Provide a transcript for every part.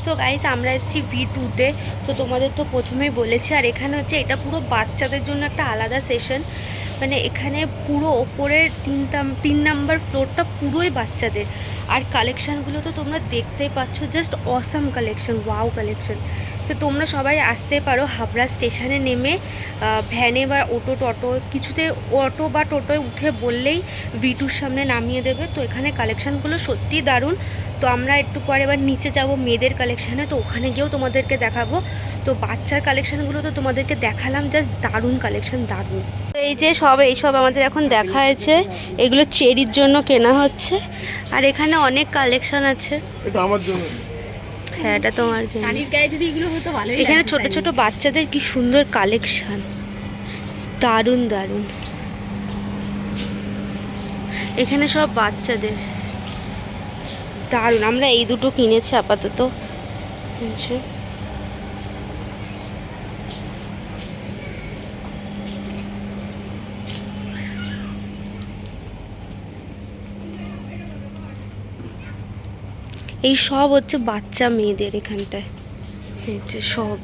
তো গাইস আমরা এসেছি V2-তে। তো তোমাদের তো প্রথমেই বলেছি, আর এখানে হচ্ছে এটা পুরো বাচ্চাদের জন্য একটা আলাদা সেশন। মানে এখানে পুরো ওপরের 3 নাম্বার ফ্লোরটা পুরোই বাচ্চাদের। আর কালেকশানগুলো তো তোমরা দেখতেই পাচ্ছ, just awesome collection, wow collection. তো তোমরা সবাই আসতে পারো হাবড়া স্টেশনে নেমে ভ্যানে বা টোটো কিছুতে, অটো বা টোটোয় উঠে বললেই V2-র সামনে নামিয়ে দেবে। তো এখানে কালেকশানগুলো সত্যিই দারুণ। তো আমরা একটু পরে এবার নিচে যাব মেয়েদের কালেকশানে, তো ওখানে গিয়েও তোমাদেরকে দেখাবো। তো বাচ্চার কালেকশানগুলো তো তোমাদেরকে দেখালাম, জাস্ট দারুণ কালেকশান, দারুণ। তো এই যে এইসব আমাদের এখন দেখা হয়েছে, এগুলো চেরির জন্য কেনা হচ্ছে। আর এখানে অনেক কালেকশান আছে। এটা আমার জন্য। হ্যাঁ, এটা তোমার জন্য। সানির গায়ে যদি এগুলো হতো ভালোই। এখানে ছোট ছোট বাচ্চাদের কি সুন্দর কালেকশান, দারুণ দারুণ। এখানে সব বাচ্চাদের দারুণ। আমরা এই দুটো কিনেছি আপাতত। এই সব হচ্ছে বাচ্চা মেয়েদের এখানটায়, এই যে সব।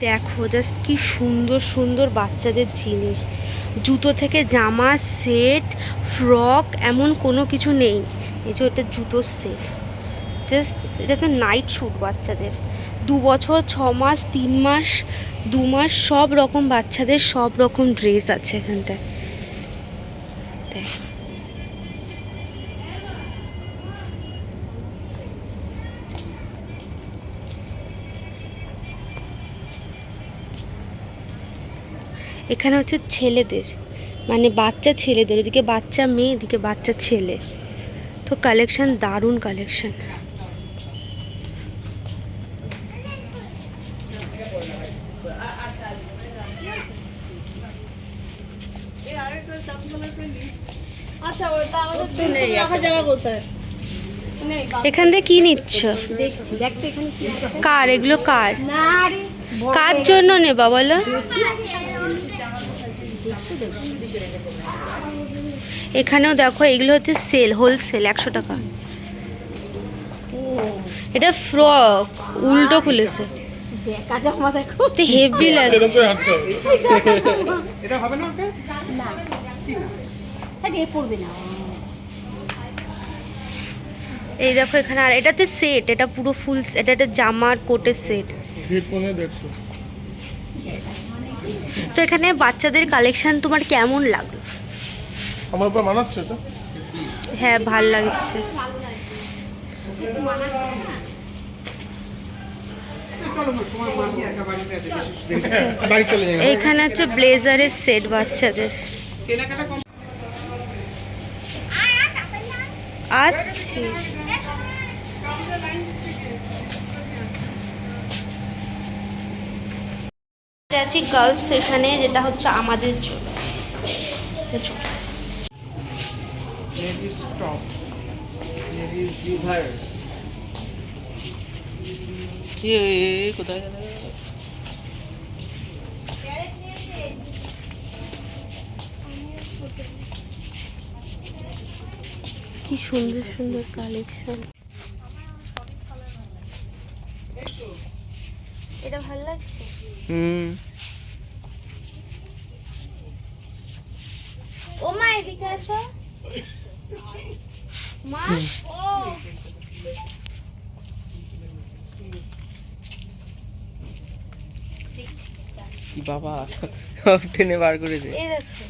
দেখো জাস্ট কি সুন্দর সুন্দর বাচ্চাদের জিনিস, জুতো থেকে জামা, সেট, ফ্রক, এমন কোনো কিছু নেই। এই যে ওটা জুতোর সেট, জাস্ট এটা তো নাইট শ্যুট বাচ্চাদের। 2 বছর, 6 মাস, 3 মাস, 2 মাস, সব রকম বাচ্চাদের সব রকম ড্রেস আছে এখানটায়। দেখ, এখানে হচ্ছে ছেলেদের, মানে বাচ্চা ছেলেদের, ওদিকে বাচ্চা মেয়ে, এদিকে বাচ্চা ছেলে। তো কালেকশন দারুণ কালেকশন। এখান থেকে কি নিচ্ছ? কার এগুলো? কার কার জন্য নেবা বলো? এখানেও দেখো, এগুলো হচ্ছে সেল, হোলসেল 100 টাকা। এটা ফ্রক উল্টো খুলেছে, হেভি লাগে। এই দেখো এখানে, আর এটাতে সেট, এটা পুরো ফুল, এটা একটা জামার কোটের সেট। তো এখানে বাচ্চাদের কালেকশন তোমার কেমন লাগলো? আমার উপর মানাচ্ছে এটা? হ্যাঁ, ভাল লাগছে। এইখানে আছে ব্লেজারের সেট বাচ্চাদের। আসছি, যাচ্ছি গার্লস সেশনে, যেটা হচ্ছে আমাদের জন্য। কোথায় কি সুন্দর সুন্দর কালেকশন। এটা ভালো লাগছে। ও মা, এদিকে আসো মা। ও বাবা টেনে বার করেছে। এই দেখো,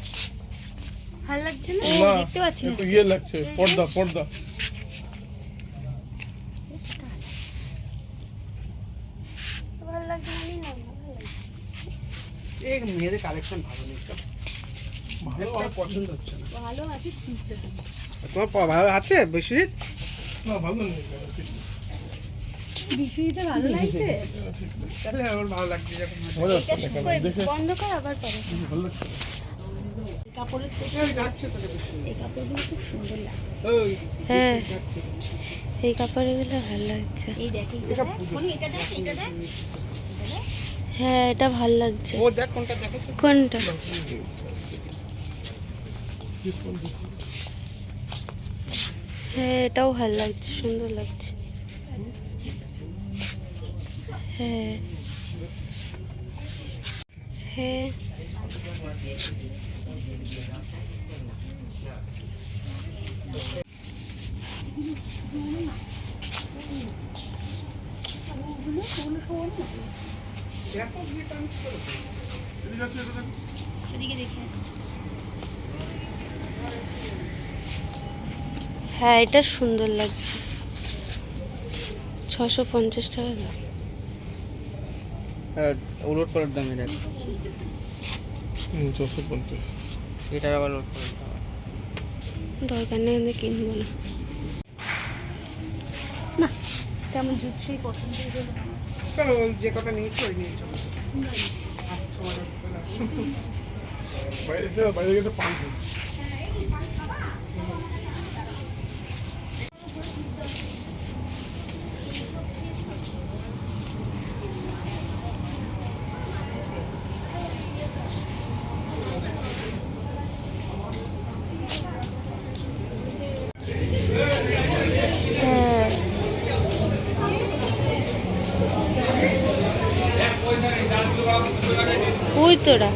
ভালো লাগছে না? দেখতে পাচ্ছি না। তো ইয়ে লাগছে, পর্দা পর্দা। ভালো লাগছে না? নিন না, ভালো লাগছে। এই মেয়েদের কালেকশন ভালো নেই, সব ভালো, আমার পছন্দ হচ্ছে না। ভালো আছে, তোমার ভালো আছে বিশ্বজিৎ? না, ভালো নেই। বিষয়টা ভালো লাগছে। তাহলে আমার ভালো লাগছে যখন ভালো লাগছে না কেন? দেখে বন্ধ কর, আবার করো। ভালো লাগছে। কাপড়ের এই কাপড়গুলো খুব সুন্দর লাগে। ওই হ্যাঁ, এই কাপড়গুলো ভালো লাগছে। এই দেখ, এটা দেখ, এটা দেখ। হ্যাঁ, এটা ভালো লাগছে। ও দেখ কোনটা দেখো তো। কোনটা? হ্যাঁ এটাও ভালো লাগছে, সুন্দর লাগছে। হ্যাঁ হ্যাঁ সেদিকে দেখে হ্যাঁ এটা সুন্দর লাগছে। 650 টাকা দাম। উলট পালট দামে দেখ, 450। এটার আবার উলট পালট দাম আছে। দরকার নেই, আমি কিনবো না। তেমন জুতোই পছন্দ হলো। চলো যে কটা নিয়েছি ওই নিয়ে চলো। বাইরে গেছে পান খাই। হ্যাঁ ওই তোরা